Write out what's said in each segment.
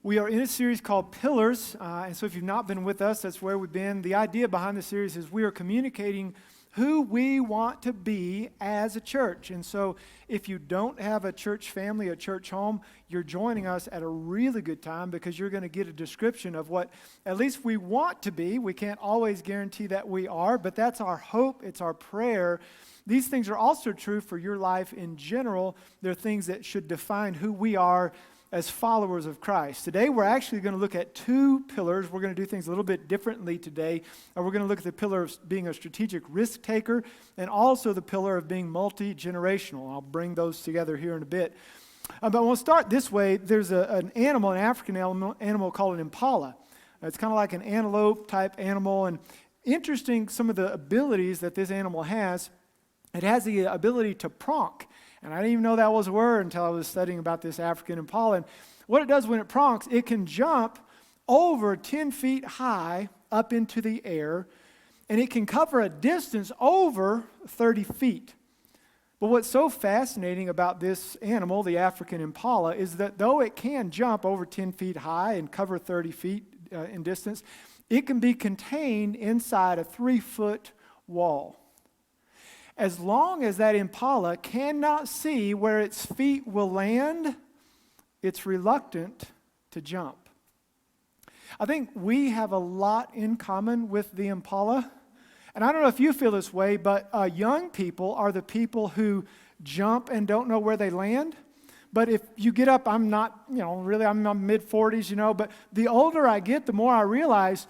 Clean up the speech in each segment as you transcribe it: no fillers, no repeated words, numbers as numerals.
We are in a series called Pillars, and so if you've not been with us, that's where we've been. The idea behind the series is we are communicating who we want to be as a church. And so if you don't have a church family, a church home, you're joining us at a really good time because you're going to get a description of what at least we want to be. We can't always guarantee that we are, but that's our hope, it's our prayer. These things are also true for your life in general. They're things that should define who we are as followers of Christ. Today, we're actually going to look at two pillars. We're going to do things a little bit differently today. We're going to look at the pillar of being a strategic risk taker and also the pillar of being multi-generational. I'll bring those together here in a bit. But we'll start this way. There's an animal, an African animal called an impala. It's kind of like an antelope type animal. And interesting, some of the abilities that this animal has. It has the ability to pronk. And I didn't even know that was a word until I was studying about this African impala. And what it does when it pronks, it can jump over 10 feet high up into the air, and it can cover a distance over 30 feet. But what's so fascinating about this animal, the African impala, is that though it can jump over 10 feet high and cover 30 feet in distance, it can be contained inside a 3-foot wall. As long as that impala cannot see where its feet will land, it's reluctant to jump. I think we have a lot in common with the impala. And I don't know if you feel this way, but young people are the people who jump and don't know where they land. But if you get up, I'm not, really, I'm mid-40s, but the older I get, the more I realize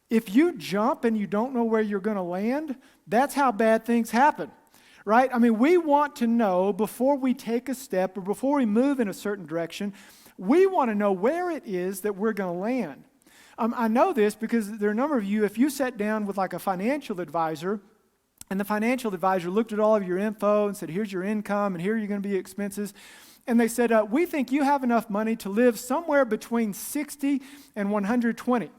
if you jump and you don't know where you're going to land, that's how bad things happen, right? I mean, we want to know before we take a step or before we move in a certain direction, we want to know where it is that we're going to land. I know this because there are a number of you, if you sat down with like a financial advisor and the financial advisor looked at all of your info and said, here's your income and here are going to be expenses. And they said, we think you have enough money to live somewhere between 60 and 120.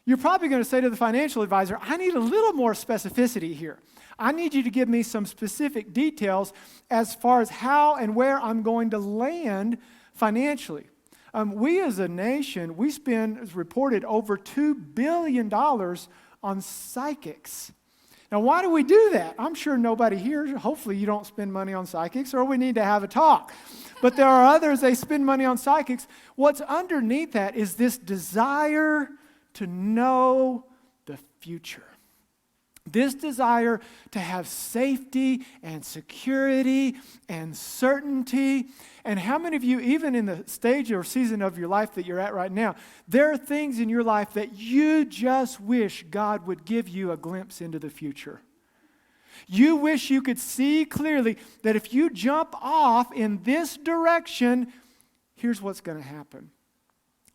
You're probably going to say to the financial advisor, I need a little more specificity here. I need you to give me some specific details as far as how and where I'm going to land financially. We as a nation, we spend, as reported, over $2 billion on psychics. Now, why do we do that? I'm sure nobody here, hopefully you don't spend money on psychics, or we need to have a talk. But there are others, they spend money on psychics. What's underneath that is this desire to know the future. This desire to have safety and security and certainty. And how many of you, even in the stage or season of your life that you're at right now, there are things in your life that you just wish God would give you a glimpse into the future. You wish you could see clearly that if you jump off in this direction, here's what's going to happen.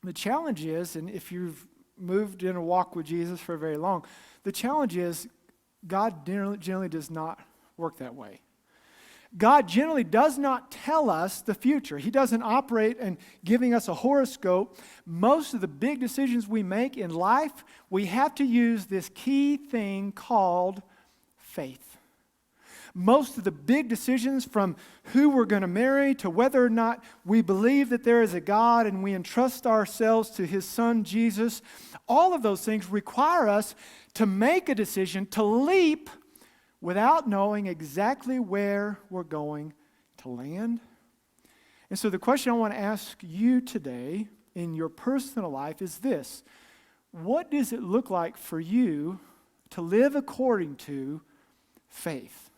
The challenge is, and if you've moved in a walk with Jesus for very long, the challenge is God generally does not work that way. God generally does not tell us the future. He doesn't operate in giving us a horoscope. Most of the big decisions we make in life, we have to use this key thing called faith. Most of the big decisions, from who we're going to marry to whether or not we believe that there is a God and we entrust ourselves to His Son Jesus, all of those things require us to make a decision, to leap without knowing exactly where we're going to land. And so the question I want to ask you today in your personal life is this: what does it look like for you to live according to faith?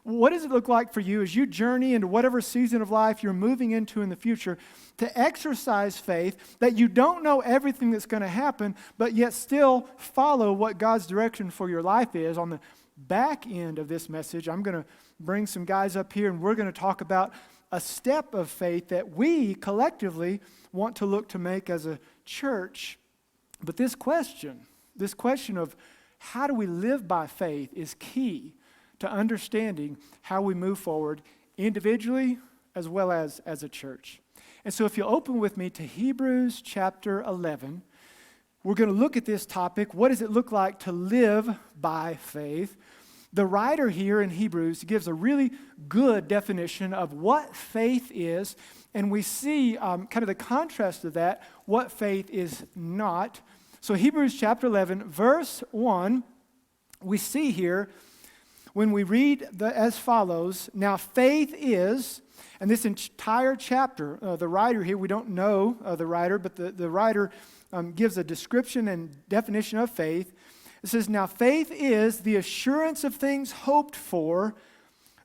What does it look like for you as you journey into whatever season of life you're moving into in the future to exercise faith that you don't know everything that's going to happen, but yet still follow what God's direction for your life is? On the back end of this message, I'm going to bring some guys up here and we're going to talk about a step of faith that we collectively want to look to make as a church. But this question of how do we live by faith is key to understanding how we move forward individually as well as a church. And so if you'll open with me to Hebrews chapter 11, we're going to look at this topic. What does it look like to live by faith? The writer here in Hebrews gives a really good definition of what faith is, and we see kind of the contrast of that, what faith is not. So Hebrews chapter 11, verse 1, we see here, when we read as follows, now faith is, and this entire chapter, the writer here, we don't know the writer, but the writer gives a description and definition of faith. It says, now faith is the assurance of things hoped for,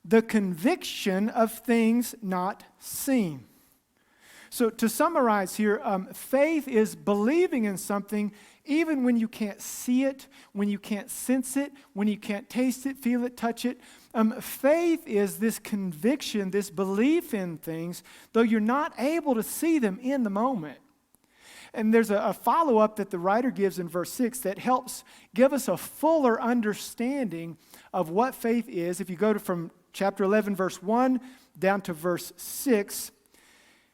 the conviction of things not seen. So to summarize here, faith is believing in something even when you can't see it, when you can't sense it, when you can't taste it, feel it, touch it. Faith is this conviction, this belief in things, though you're not able to see them in the moment. And there's a follow-up that the writer gives in verse 6 that helps give us a fuller understanding of what faith is. If you go from chapter 11, verse 1 down to verse 6,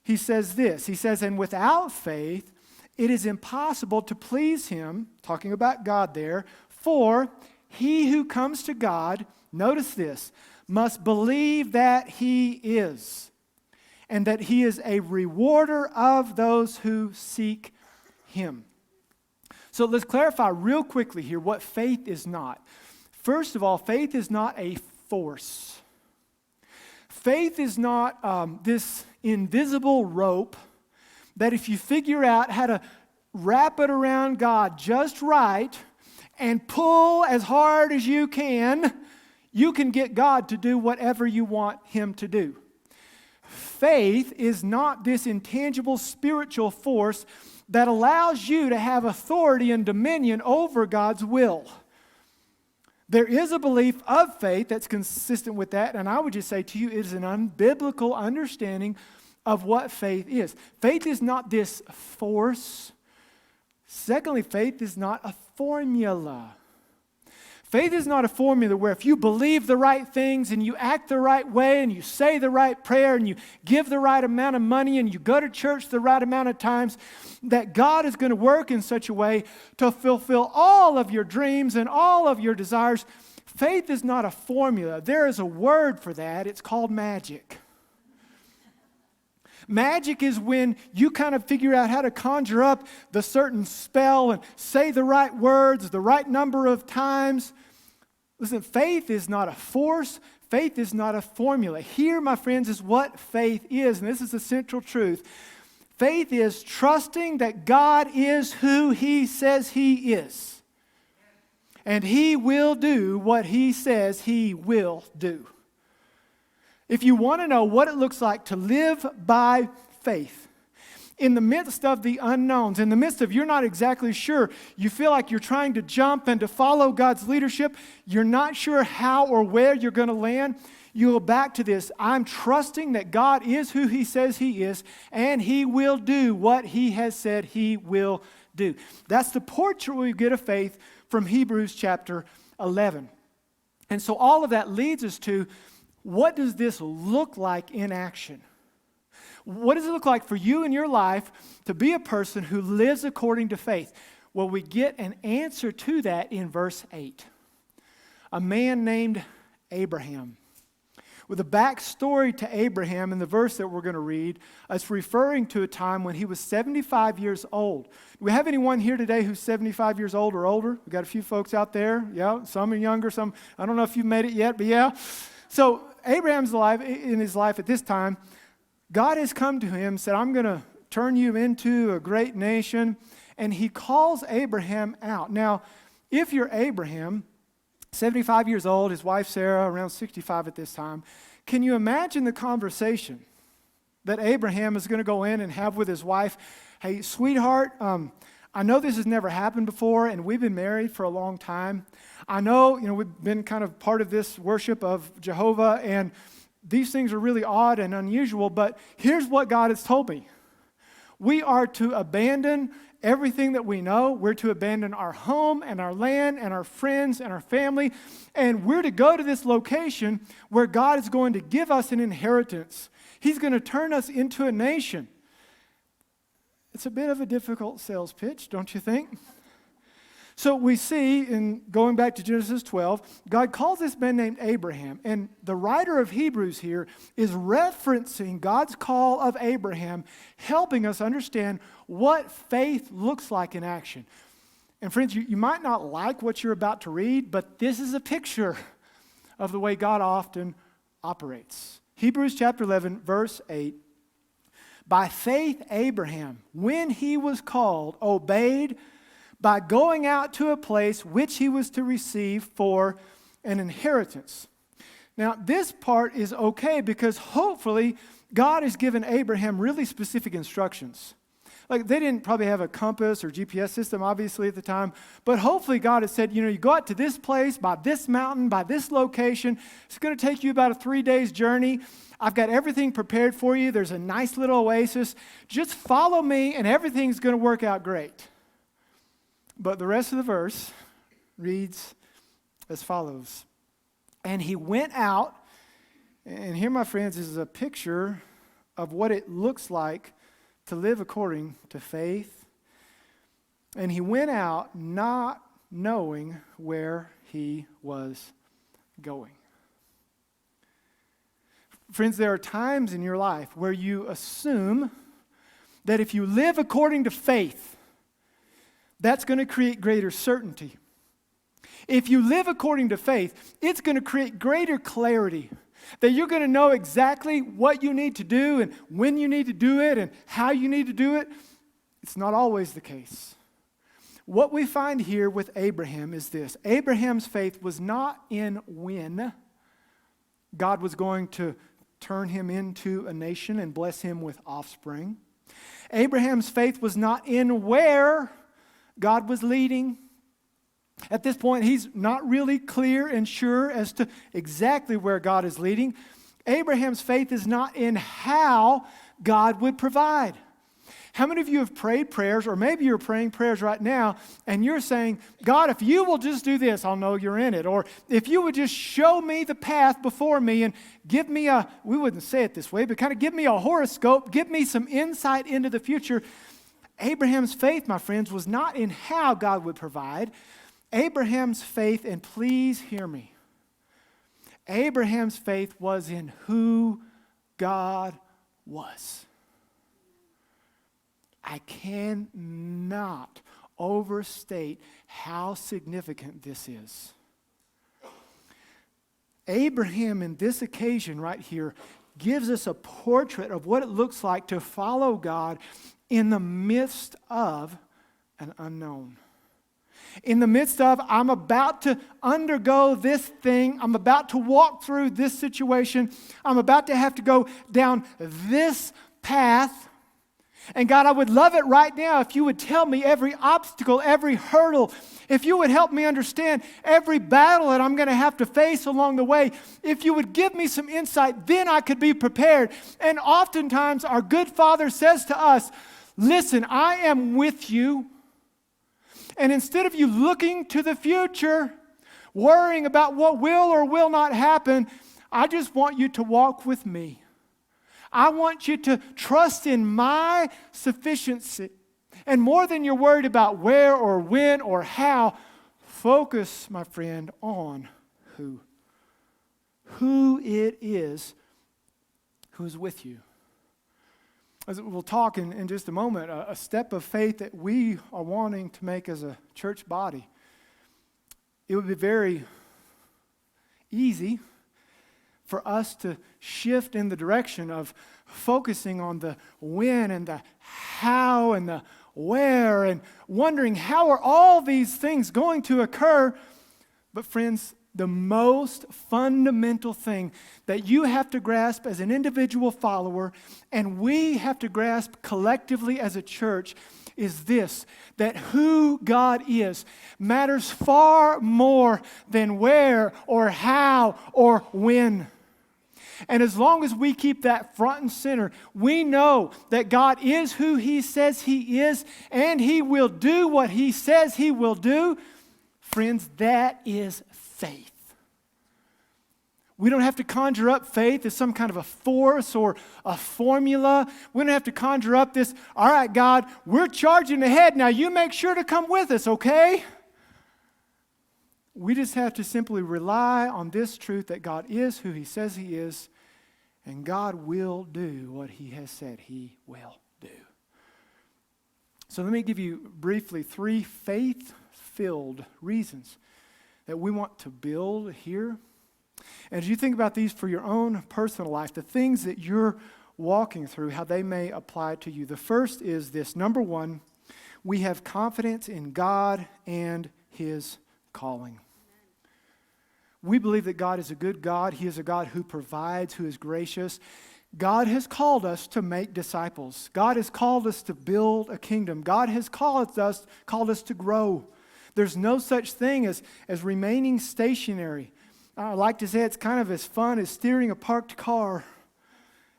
he says this. He says, and without faith, it is impossible to please him, talking about God there, for he who comes to God, notice this, must believe that he is, and that he is a rewarder of those who seek him. So let's clarify real quickly here what faith is not. First of all, faith is not a force. Faith is not this invisible rope that if you figure out how to wrap it around God just right and pull as hard as you can get God to do whatever you want him to do. Faith is not this intangible spiritual force that allows you to have authority and dominion over God's will. There is a belief of faith that's consistent with that, and I would just say to you, it is an unbiblical understanding of what faith is. Faith is not this force. Secondly, faith is not a formula. Faith is not a formula where if you believe the right things and you act the right way and you say the right prayer and you give the right amount of money and you go to church the right amount of times, that God is going to work in such a way to fulfill all of your dreams and all of your desires. Faith is not a formula. There is a word for that. It's called magic. Magic is when you kind of figure out how to conjure up the certain spell and say the right words the right number of times. Listen, faith is not a force. Faith is not a formula. Here, my friends, is what faith is, and this is the central truth. Faith is trusting that God is who he says he is, and he will do what he says he will do. If you want to know what it looks like to live by faith, in the midst of the unknowns, in the midst of you're not exactly sure, you feel like you're trying to jump and to follow God's leadership, you're not sure how or where you're going to land, you go back to this. I'm trusting that God is who he says he is, and he will do what he has said he will do. That's the portrait we get of faith from Hebrews chapter 11. And so all of that leads us to, what does this look like in action? What does it look like for you in your life to be a person who lives according to faith? Well, we get an answer to that in verse 8. A man named Abraham. With a backstory to Abraham in the verse that we're going to read, it's referring to a time when he was 75 years old. Do we have anyone here today who's 75 years old or older? We've got a few folks out there. Yeah, some are younger, some, I don't know if you've made it yet, but yeah. So Abraham's alive in his life at this time. God has come to him and said, I'm going to turn you into a great nation. And he calls Abraham out. Now, if you're Abraham, 75 years old, his wife Sarah, around 65 at this time, can you imagine the conversation that Abraham is going to go in and have with his wife? Hey, sweetheart, I know this has never happened before, and we've been married for a long time. I know, we've been kind of part of this worship of Jehovah, and these things are really odd and unusual, but here's what God has told me. We are to abandon everything that we know. We're to abandon our home and our land and our friends and our family, and we're to go to this location where God is going to give us an inheritance. He's going to turn us into a nation. It's a bit of a difficult sales pitch, don't you think? So we see, in going back to Genesis 12, God calls this man named Abraham. And the writer of Hebrews here is referencing God's call of Abraham, helping us understand what faith looks like in action. And friends, you might not like what you're about to read, but this is a picture of the way God often operates. Hebrews chapter 11, verse 8. By faith, Abraham, when he was called, obeyed by going out to a place which he was to receive for an inheritance. Now, this part is okay because hopefully God has given Abraham really specific instructions. Like, they didn't probably have a compass or GPS system, obviously, at the time, but hopefully God has said, you go out to this place, by this mountain, by this location. It's going to take you about a 3-day journey. I've got everything prepared for you. There's a nice little oasis. Just follow me, and everything's going to work out great. But the rest of the verse reads as follows. And he went out, and here, my friends, is a picture of what it looks like to live according to faith. And he went out not knowing where he was going. Friends, there are times in your life where you assume that if you live according to faith, that's going to create greater certainty. If you live according to faith, it's going to create greater clarity. That you're going to know exactly what you need to do and when you need to do it and how you need to do it. It's not always the case. What we find here with Abraham is this. Abraham's faith was not in when God was going to turn him into a nation and bless him with offspring. Abraham's faith was not in where God was leading. At this point, he's not really clear and sure as to exactly where God is leading. Abraham's faith is not in how God would provide. How many of you have prayed prayers, or maybe you're praying prayers right now, and you're saying, God, if you will just do this, I'll know you're in it. Or if you would just show me the path before me and give me we wouldn't say it this way, but kind of give me a horoscope, give me some insight into the future. Abraham's faith, my friends, was not in how God would provide. Abraham's faith, and please hear me, Abraham's faith was in who God was. I cannot overstate how significant this is. Abraham, in this occasion right here, gives us a portrait of what it looks like to follow God in the midst of an unknown. In the midst of, I'm about to undergo this thing. I'm about to walk through this situation. I'm about to have to go down this path. And God, I would love it right now if you would tell me every obstacle, every hurdle, if you would help me understand every battle that I'm going to have to face along the way. If you would give me some insight, then I could be prepared. And oftentimes our good Father says to us, listen, I am with you. And instead of you looking to the future, worrying about what will or will not happen, I just want you to walk with me. I want you to trust in my sufficiency. And more than you're worried about where or when or how, focus, my friend, on who. Who it is who's with you. As we'll talk in just a moment, a step of faith that we are wanting to make as a church body. It would be very easy for us to shift in the direction of focusing on the when and the how and the where and wondering how are all these things going to occur. But friends, the most fundamental thing that you have to grasp as an individual follower, and we have to grasp collectively as a church, is this, that who God is matters far more than where or how or when. And as long as we keep that front and center, we know that God is who He says He is, and He will do what He says He will do. Friends, that is faith. We don't have to conjure up faith as some kind of a force or a formula. We don't have to conjure up this, all right, God, we're charging ahead. Now you make sure to come with us, okay? We just have to simply rely on this truth that God is who He says He is, and God will do what He has said He will do. So let me give you briefly 3 faith-filled reasons that we want to build here. As you think about these for your own personal life, the things that you're walking through, how they may apply to you. The first is this. Number 1, we have confidence in God and His calling. We believe that God is a good God. He is a God who provides, who is gracious. God has called us to make disciples. God has called us to build a kingdom. God has called us to grow. There's no such thing as remaining stationary. I like to say it's kind of as fun as steering a parked car.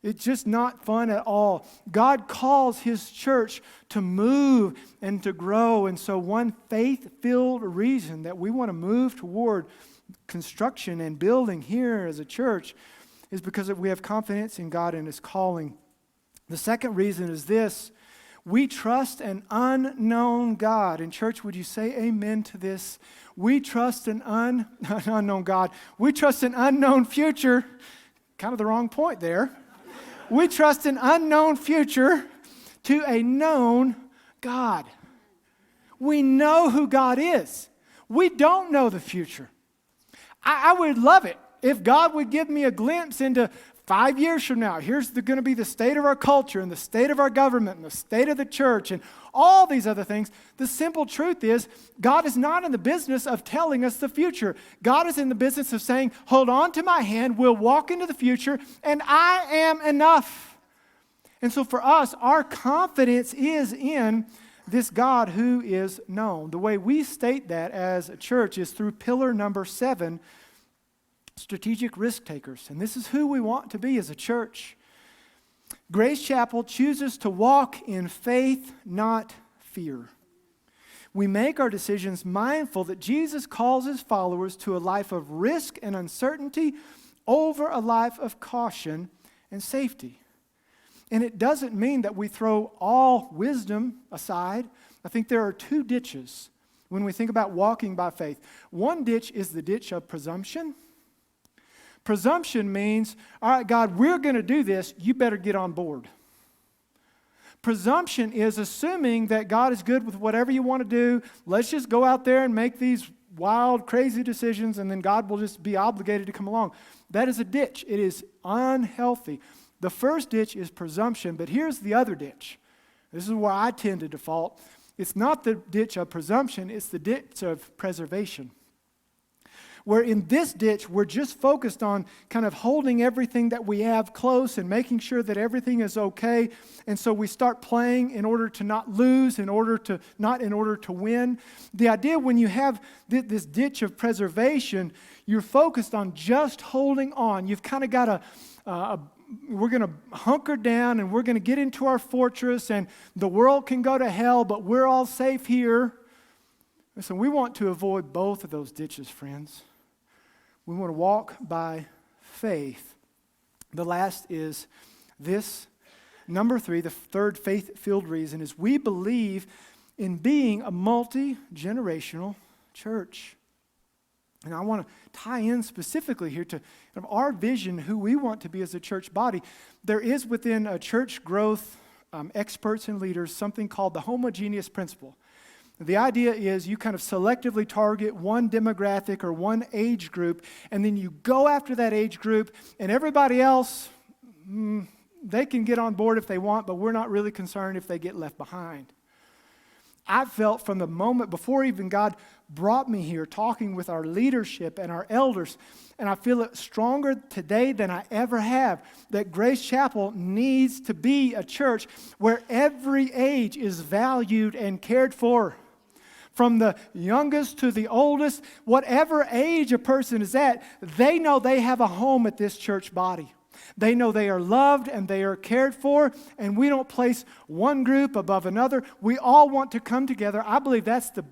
It's just not fun at all. God calls His church to move and to grow. And so one faith-filled reason that we want to move toward construction and building here as a church is because we have confidence in God and His calling. The second reason is this. We trust an unknown God. In church, would you say amen to this? We trust an unknown God. We trust an unknown future. Kind of the wrong point there. We trust an unknown future to a known God. We know who God is. We don't know the future. I would love it if God would give me a glimpse into 5 years from now. Here's going to be the state of our culture and the state of our government and the state of the church and all these other things. The simple truth is God is not in the business of telling us the future. God is in the business of saying, hold on to my hand, we'll walk into the future, and I am enough. And so for us, our confidence is in this God who is known. The way we state that as a church is through pillar number 7, strategic risk takers. And this is who we want to be as a church. Grace Chapel chooses to walk in faith, not fear. We make our decisions mindful that Jesus calls His followers to a life of risk and uncertainty over a life of caution and safety. And it doesn't mean that we throw all wisdom aside. I think there are 2 ditches when we think about walking by faith. One ditch is the ditch of presumption. Presumption means, all right, God, we're going to do this. You better get on board. Presumption is assuming that God is good with whatever you want to do. Let's just go out there and make these wild, crazy decisions, and then God will just be obligated to come along. That is a ditch. It is unhealthy. The first ditch is presumption, but here's the other ditch. This is where I tend to default. It's not the ditch of presumption, it's the ditch of preservation. Where in this ditch, we're just focused on kind of holding everything that we have close and making sure that everything is okay. And so we start playing in order to not lose, not in order to win. The idea when you have this ditch of preservation, you're focused on just holding on. You've kind of got we're going to hunker down and we're going to get into our fortress and the world can go to hell, but we're all safe here. Listen, we want to avoid both of those ditches, friends. We want to walk by faith. The last is this. Number 3, the third faith-filled reason is we believe in being a multi-generational church. And I want to tie in specifically here to our vision, who we want to be as a church body. There is within church growth experts and leaders something called the homogeneous principle. The idea is you kind of selectively target one demographic or one age group, and then you go after that age group, and everybody else, they can get on board if they want, but we're not really concerned if they get left behind. I felt from the moment before even God brought me here talking with our leadership and our elders, and I feel it stronger today than I ever have, that Grace Chapel needs to be a church where every age is valued and cared for. From the youngest to the oldest, whatever age a person is at, they know they have a home at this church body. They know they are loved and they are cared for, and we don't place one group above another. We all want to come together. I believe that's the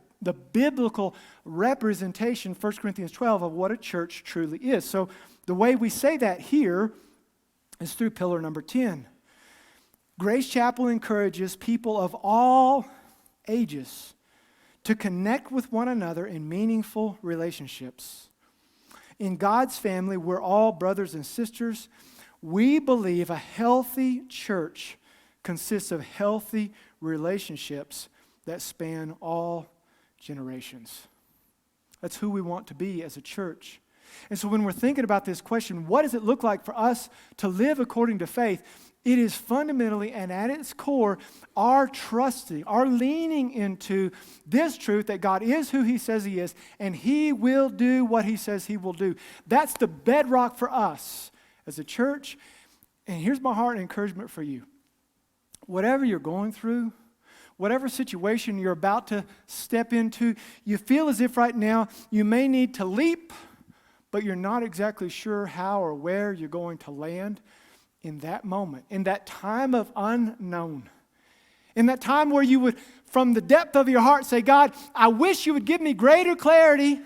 biblical representation, 1 Corinthians 12, of what a church truly is. So the way we say that here is through pillar number 10. Grace Chapel encourages people of all ages to connect with one another in meaningful relationships. In God's family, we're all brothers and sisters. We believe a healthy church consists of healthy relationships that span all generations. That's who we want to be as a church. And so when we're thinking about this question, what does it look like for us to live according to faith? It is fundamentally and at its core our trusting, our leaning into this truth that God is who He says He is, and He will do what He says He will do. That's the bedrock for us as a church. And here's my heart and encouragement for you. Whatever you're going through, whatever situation you're about to step into, you feel as if right now you may need to leap, but you're not exactly sure how or where you're going to land. In that moment, in that time of unknown, in that time where you would, from the depth of your heart, say, God, I wish you would give me greater clarity,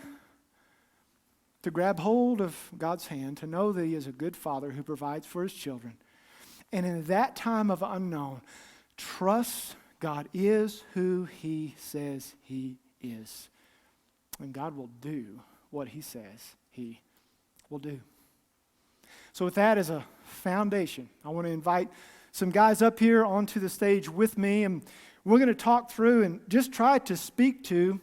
to grab hold of God's hand, to know that He is a good Father who provides for His children. And in that time of unknown, trust God is who He says He is. And God will do what He says He will do. So with that as a foundation, I want to invite some guys up here onto the stage with me, and we're going to talk through and just try to speak to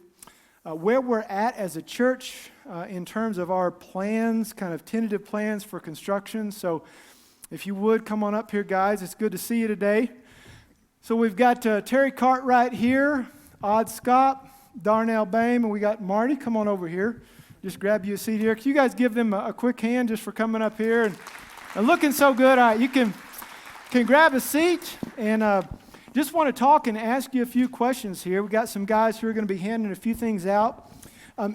where we're at as a church in terms of our plans, kind of tentative plans for construction. So if you would, come on up here, guys. It's good to see you today. So we've got Terry Cartwright here, Odd Scott, Darnell Bame, and we got Marty. Come on over here. Just grab you a seat here. Can you guys give them a quick hand just for coming up here and looking so good? You can grab a seat, and just want to talk and ask you a few questions here. We got some guys who are going to be handing a few things out.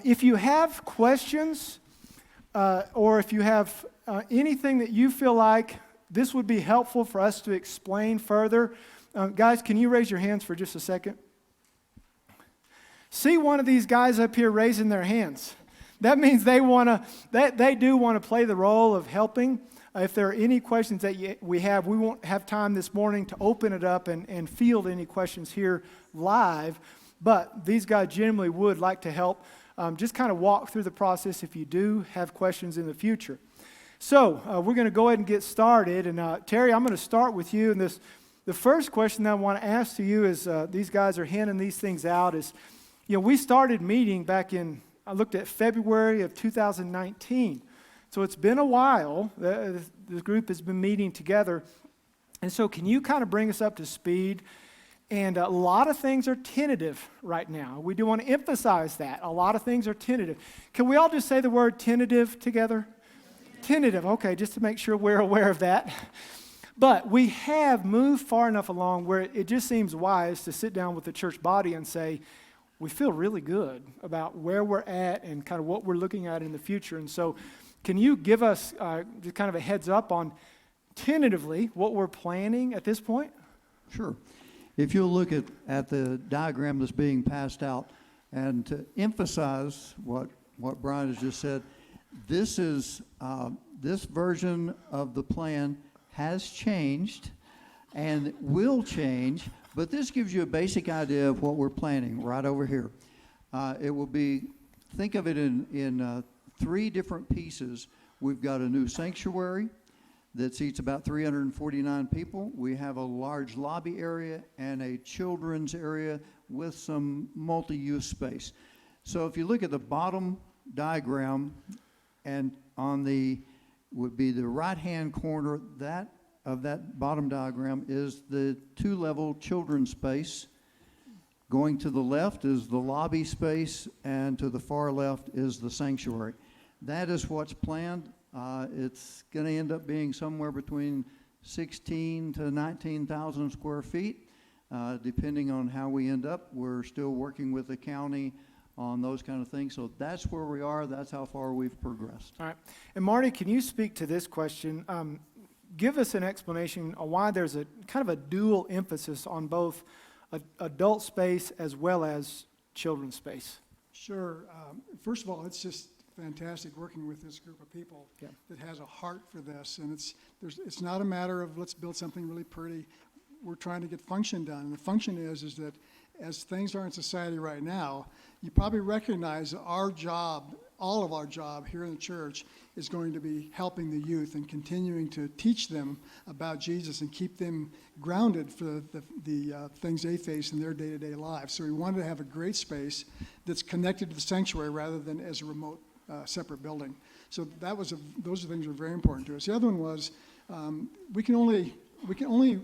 If you have questions or if you have anything that you feel like this would be helpful for us to explain further, guys, can you raise your hands for just a second? See one of these guys up here raising their hands. That means they do want to play the role of helping. If there are any questions that we have, we won't have time this morning to open it up and field any questions here live, but these guys genuinely would like to help just kind of walk through the process if you do have questions in the future. So we're going to go ahead and get started, and Terry, I'm going to start with you. And the first question that I want to ask to you is, these guys are handing these things out, is, we started meeting back in, I looked at February of 2019. So it's been a while. The group has been meeting together. And so can you kind of bring us up to speed? And a lot of things are tentative right now. We do want to emphasize that. A lot of things are tentative. Can we all just say the word tentative together? Tentative, okay, just to make sure we're aware of that. But we have moved far enough along where it just seems wise to sit down with the church body and say, we feel really good about where we're at and kind of what we're looking at in the future. And so can you give us just kind of a heads up on tentatively what we're planning at this point? Sure. If you'll look at the diagram that's being passed out, and to emphasize what Brian has just said, this version of the plan has changed and will change, but this gives you a basic idea of what we're planning right over here. It will be, think of it in 3 different pieces. We've got a new sanctuary that seats about 349 people. We have a large lobby area and a children's area with some multi-use space. So if you look at the bottom diagram, and would be the right-hand corner of that bottom diagram is the 2-level children's space. Going to the left is the lobby space, and to the far left is the sanctuary. That is what's planned. It's going to end up being somewhere between 16 to 19,000 square feet, depending on how we end up. We're still working with the county on those kind of things. So that's where we are. That's how far we've progressed. All right. And Marty, can you speak to this question? Give us an explanation on why there's a kind of a dual emphasis on both adult space as well as children's space. Sure. First of all, it's just fantastic working with this group of people that has a heart for this. And it's not a matter of let's build something really pretty. We're trying to get function done. And the function is that as things are in society right now, you probably recognize that our job, all of our job here in the church, is going to be helping the youth and continuing to teach them about Jesus and keep them grounded for the things they face in their day-to-day lives. So we wanted to have a great space that's connected to the sanctuary rather than as a remote separate building. So those are things that are very important to us. The other one was we can only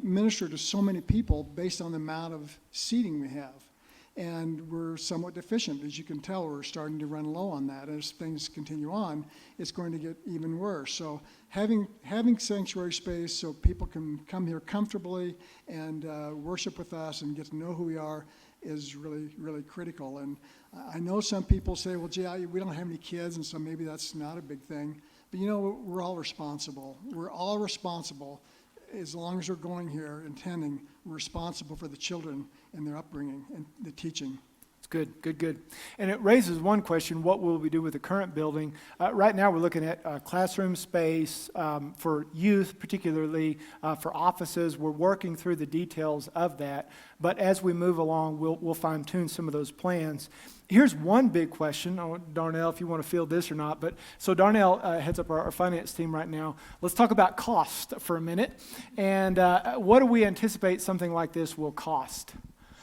minister to so many people based on the amount of seating we have. And we're somewhat deficient. As you can tell, we're starting to run low on that. As things continue on, it's going to get even worse. So having sanctuary space so people can come here comfortably and worship with us and get to know who we are is really, really critical. And I know some people say, well, gee, we don't have any kids, and so maybe that's not a big thing. But we're all responsible. We're all responsible. As long as we're going here and attending, we're responsible for the children and their upbringing and the teaching. It's good. And it raises one question: what will we do with the current building? Right now, we're looking at classroom space for youth, particularly for offices. We're working through the details of that. But as we move along, we'll fine-tune some of those plans. Here's one big question. Darnell, if you want to field this or not. But so Darnell heads up our finance team right now. Let's talk about cost for a minute. And what do we anticipate something like this will cost?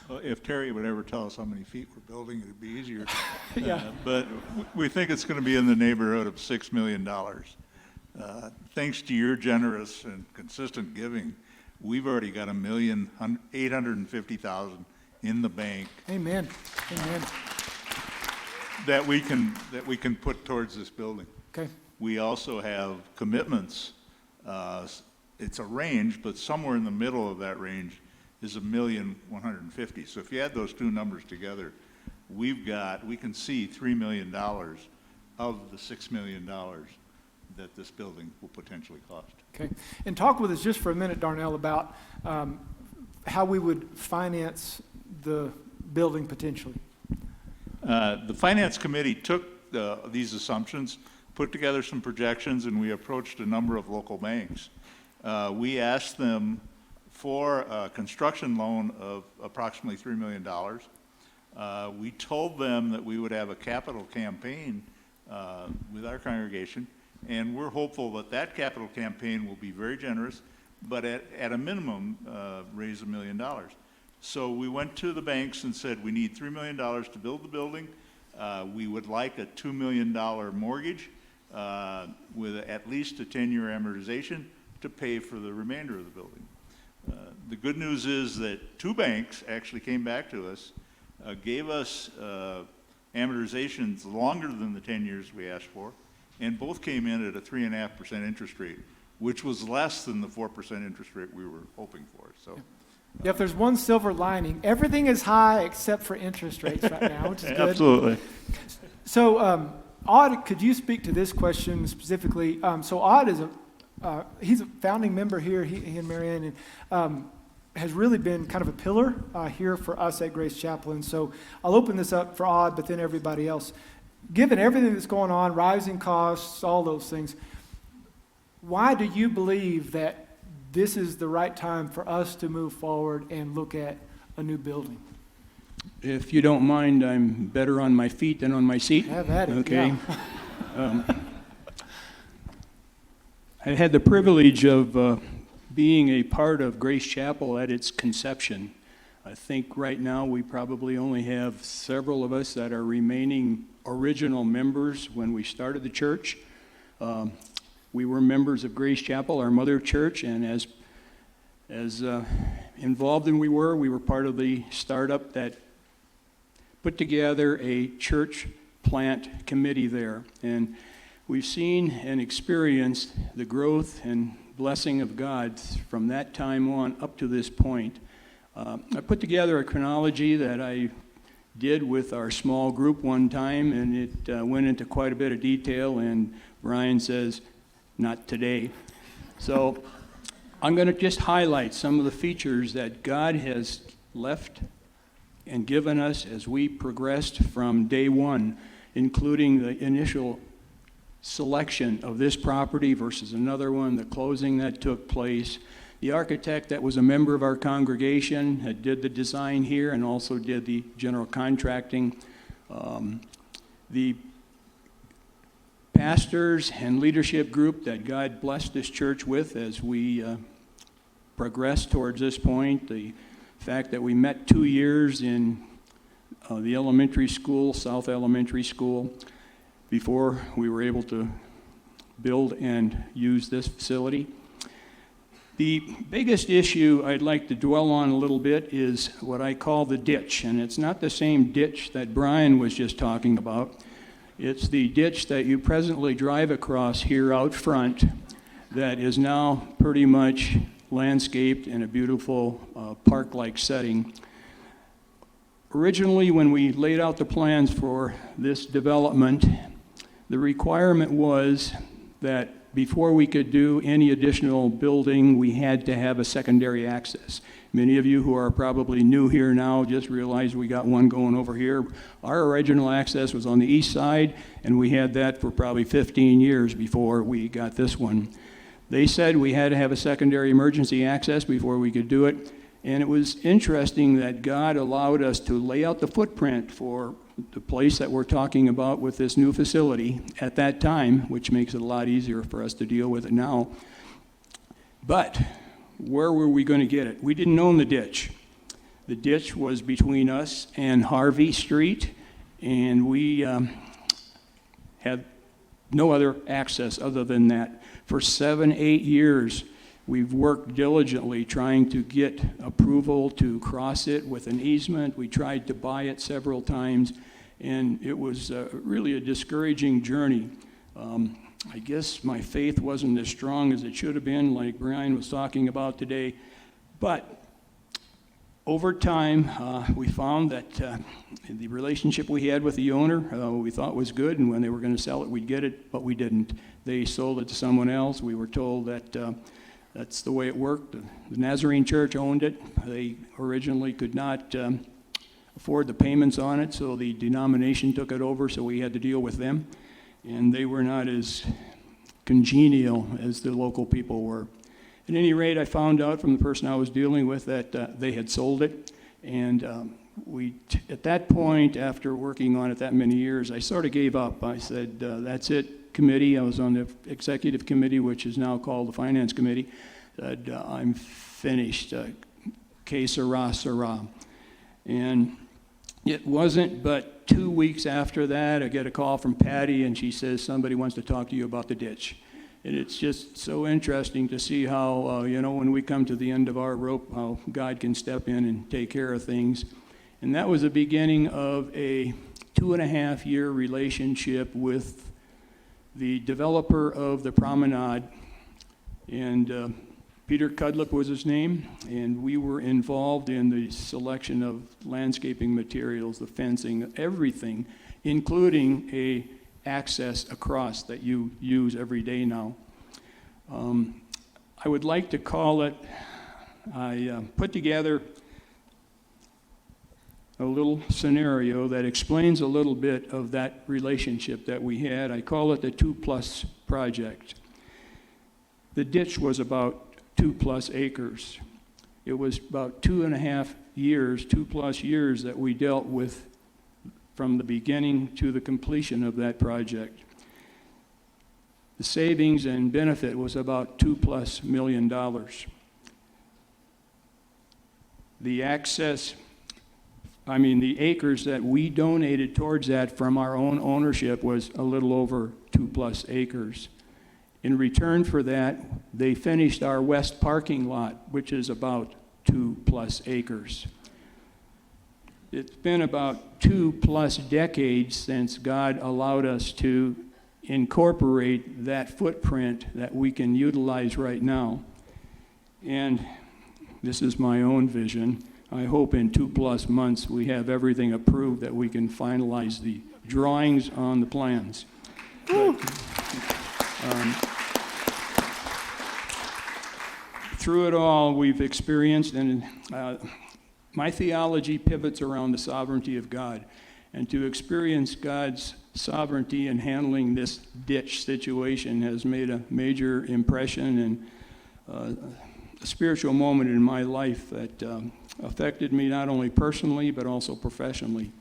Well, if Terry would ever tell us how many feet we're building, it'd be easier. Yeah. But we think it's going to be in the neighborhood of $6 million. Thanks to your generous and consistent giving, we've already got $1,850,000 in the bank Amen. that we can put towards this building. Okay. We also have commitments. It's a range, but somewhere in the middle of that range is $1,150,000. So if you add those two numbers together, we can see $3 million of the $6 million that this building will potentially cost. Okay. And talk with us just for a minute, Darnell, about how we would finance the building potentially. The Finance Committee took these assumptions, put together some projections, and we approached a number of local banks. We asked them for a construction loan of approximately $3 million. We told them that we would have a capital campaign with our congregation, and we're hopeful that that capital campaign will be very generous, but at a minimum, raise $1 million. So we went to the banks and said, we need $3 million to build the building. We would like a $2 million mortgage with at least a 10-year amortization to pay for the remainder of the building. The good news is that two banks actually came back to us, gave us amortizations longer than the 10 years we asked for, and both came in at a 3.5% interest rate, which was less than the 4% interest rate we were hoping for. So, Yeah, if there's one silver lining, everything is high except for interest rates right now, which is good. Absolutely. So, Odd, could you speak to this question specifically? So Odd is he's a founding member here, he and Marianne, and has really been kind of a pillar here for us at Grace Chapel. And so I'll open this up for Odd, but then everybody else. Given everything that's going on, rising costs, all those things, why do you believe that this is the right time for us to move forward and look at a new building? If you don't mind, I'm better on my feet than on my seat. Have at it. Okay. Yeah. I had the privilege of being a part of Grace Chapel at its conception. I think right now we probably only have several of us that are remaining original members when we started the church. We were members of Grace Chapel, our mother church, and as involved as we were part of the startup that put together a church plant committee there. And we've seen and experienced the growth and blessing of God from that time on up to this point. I put together a chronology that I did with our small group one time, and it went into quite a bit of detail, and Brian says, not today. So I'm going to just highlight some of the features that God has left and given us as we progressed from day one, including the initial selection of this property versus another one, the closing that took place, The architect that was a member of our congregation did the design here and also did the general contracting. The pastors and leadership group that God blessed this church with as we progressed towards this point, the fact that we met 2 years in the elementary school, South Elementary School, before we were able to build and use this facility. The biggest issue I'd like to dwell on a little bit is what I call the ditch, and it's not the same ditch that Brian was just talking about. It's the ditch that you presently drive across here out front that is now pretty much landscaped in a beautiful park-like setting. Originally, when we laid out the plans for this development, the requirement was that before we could do any additional building, we had to have a secondary access. Many of you who are probably new here now just realized we got one going over here. Our original access was on the east side, and we had that for probably 15 years before we got this one. They said we had to have a secondary emergency access before we could do it, and it was interesting that God allowed us to lay out the footprint for the place that we're talking about with this new facility at that time, which makes it a lot easier for us to deal with it now. But where were we going to get it? We didn't own the ditch. The ditch was between us and Harvey Street, and we had no other access other than that. For 7-8 years, we've worked diligently trying to get approval to cross it with an easement. We tried to buy it several times, and it was really a discouraging journey. I guess my faith wasn't as strong as it should have been, like Brian was talking about today. But over time, we found that the relationship we had with the owner, we thought was good, and when they were going to sell it, we'd get it, but we didn't. They sold it to someone else. We were told that that's the way it worked. The Nazarene Church owned it. They originally could not afford the payments on it, so the denomination took it over, so we had to deal with them. And they were not as congenial as the local people were. At any rate, I found out from the person I was dealing with that they had sold it. And at that point, after working on it that many years, I sort of gave up. I said, that's it, committee. I was on the executive committee, which is now called the finance committee. Said, I'm finished. Que sera, sera. And it wasn't but 2 weeks after that, I get a call from Patty, and she says, somebody wants to talk to you about the ditch. And it's just so interesting to see how, when we come to the end of our rope, how God can step in and take care of things. And that was the beginning of a 2.5-year relationship with the developer of the promenade. And Peter Cudlip was his name, and we were involved in the selection of landscaping materials, the fencing, everything, including a access across that you use every day now. I would like to call it, I put together a little scenario that explains a little bit of that relationship that we had. I call it the 2+ project. The ditch was about 2+ acres. It was about 2.5 years, 2+ years that we dealt with from the beginning to the completion of that project. The savings and benefit was about $2+ million. The the acres that we donated towards that from our own ownership was a little over 2+ acres. In return for that, they finished our west parking lot, which is about 2+ acres. It's been about 2+ decades since God allowed us to incorporate that footprint that we can utilize right now. And this is my own vision. I hope in 2+ months we have everything approved that we can finalize the drawings on the plans. But, through it all, we've experienced, and my theology pivots around the sovereignty of God. And to experience God's sovereignty in handling this ditch situation has made a major impression, and a spiritual moment in my life that affected me not only personally but also professionally.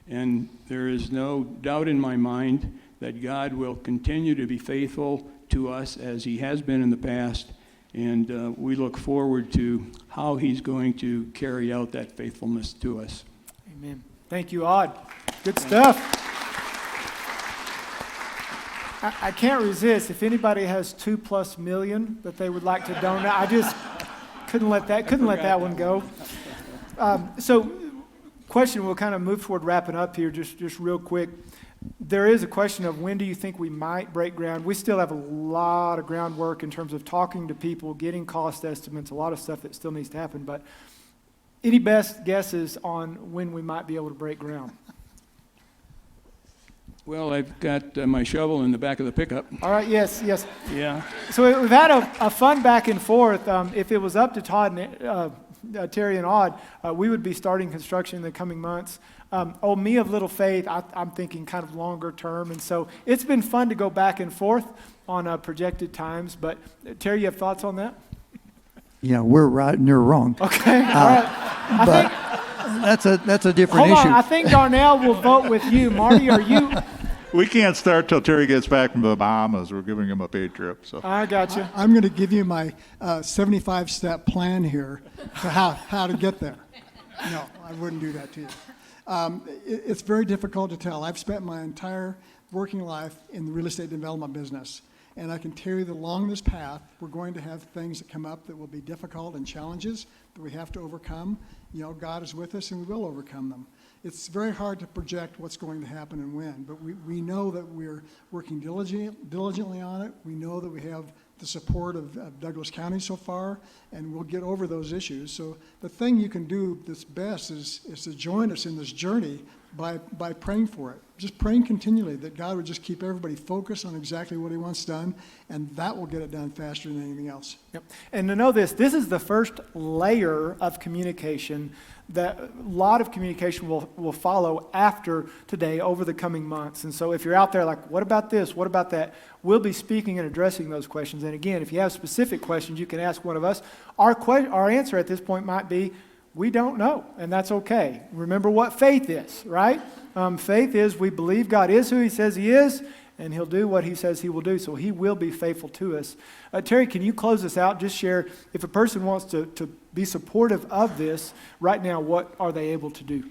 And there is no doubt in my mind that God will continue to be faithful to us as he has been in the past, and we look forward to how he's going to carry out that faithfulness to us. Amen. Thank you, Odd. Good stuff. I can't resist. If anybody has $2+ million that they would like to donate, I just couldn't let that one go. So, question, we'll kind of move toward wrapping up here just real quick. There is a question of when do you think we might break ground? We still have a lot of groundwork in terms of talking to people, getting cost estimates, a lot of stuff that still needs to happen. But any best guesses on when we might be able to break ground? Well, I've got my shovel in the back of the pickup. All right, yes. Yeah. So we've had a fun back and forth. If it was up to Todd and Terry and Odd, we would be starting construction in the coming months. Me of little faith, I'm thinking kind of longer term. And so it's been fun to go back and forth on projected times. But Terry, you have thoughts on that? Yeah, we're right and you're wrong. Okay, all right. But that's a different Hold issue. on, I think Darnell will vote with you. Marty, are you? We can't start till Terry gets back from the Bahamas. We're giving him a paid trip, so. I got you. I'm going to give you my 75-step plan here to how to get there. No, I wouldn't do that to you. It's very difficult to tell. I've spent my entire working life in the real estate development business, and I can tell you that along this path, we're going to have things that come up that will be difficult and challenges that we have to overcome. You know, God is with us, and we will overcome them. It's very hard to project what's going to happen and when, but we know that we're working diligently on it. We know that we have the support of Douglas County so far, and we'll get over those issues. So the thing you can do that's best is to join us in this journey by praying for it. Just praying continually that God would just keep everybody focused on exactly what he wants done, and that will get it done faster than anything else. Yep. And to know this is the first layer of communication that a lot of communication will follow after today over the coming months. And so if you're out there like, what about this? What about that? We'll be speaking and addressing those questions. And again, if you have specific questions, you can ask one of us. Our answer at this point might be, we don't know, and that's okay. Remember what faith is, right? Faith is we believe God is who he says he is, and he'll do what he says he will do, so he will be faithful to us. Terry, can you close us out? Just share, if a person wants to be supportive of this right now, what are they able to do?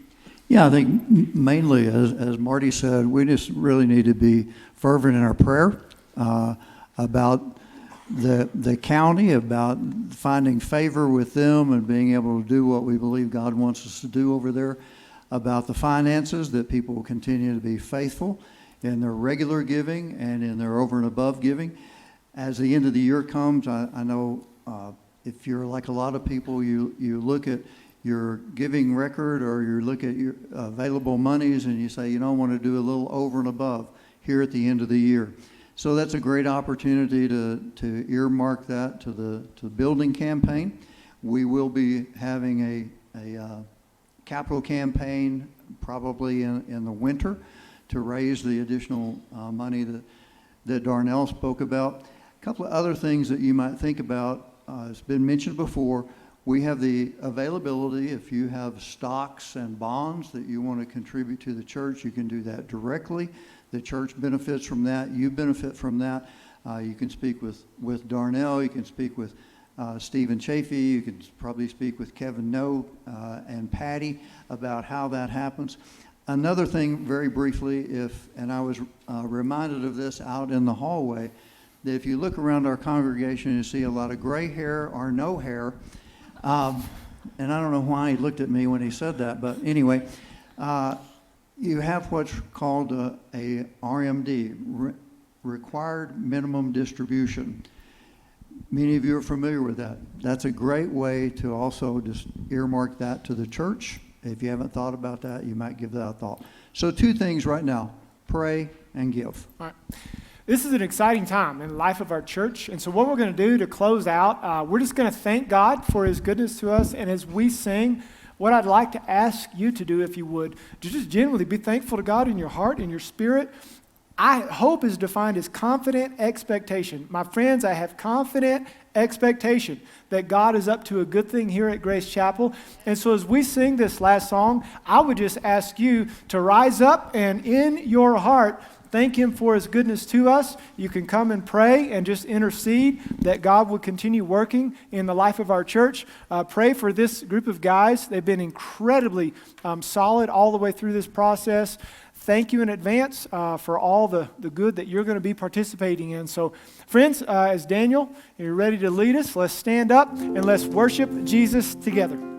Yeah, I think mainly, as Marty said, we just really need to be fervent in our prayer about the county, about finding favor with them and being able to do what we believe God wants us to do over there, about the finances, that people will continue to be faithful in their regular giving and in their over and above giving. As the end of the year comes, I know if you're like a lot of people, you look at your giving record or you look at your available monies and you say, I want to do a little over and above here at the end of the year. So that's a great opportunity to earmark that to the building campaign. We will be having a capital campaign probably in the winter to raise the additional money that Darnell spoke about. A couple of other things that you might think about. It's been mentioned before. We have the availability, if you have stocks and bonds that you want to contribute to the church, you can do that directly. The church benefits from that. You benefit from that. You can speak with Darnell. You can speak with Stephen Chafee. You can probably speak with Kevin No and Patty about how that happens. Another thing, very briefly, and I was reminded of this out in the hallway, that if you look around our congregation, you see a lot of gray hair or no hair. And I don't know why he looked at me when he said that, but anyway, you have what's called a RMD, Required Minimum Distribution. Many of you are familiar with that. That's a great way to also just earmark that to the church. If you haven't thought about that, you might give that a thought. So 2 things right now, pray and give. All right. This is an exciting time in the life of our church. And so what we're going to do to close out, we're just going to thank God for his goodness to us. And as we sing, what I'd like to ask you to do, if you would, to just genuinely be thankful to God in your heart, in your spirit. Hope is defined as confident expectation. My friends, I have confident expectation that God is up to a good thing here at Grace Chapel. And so as we sing this last song, I would just ask you to rise up and in your heart, thank Him for His goodness to us. You can come and pray and just intercede that God would continue working in the life of our church. Pray for this group of guys. They've been incredibly solid all the way through this process. Thank you in advance for all the good that you're going to be participating in. So, friends, as Daniel, you're ready to lead us, let's stand up and let's worship Jesus together.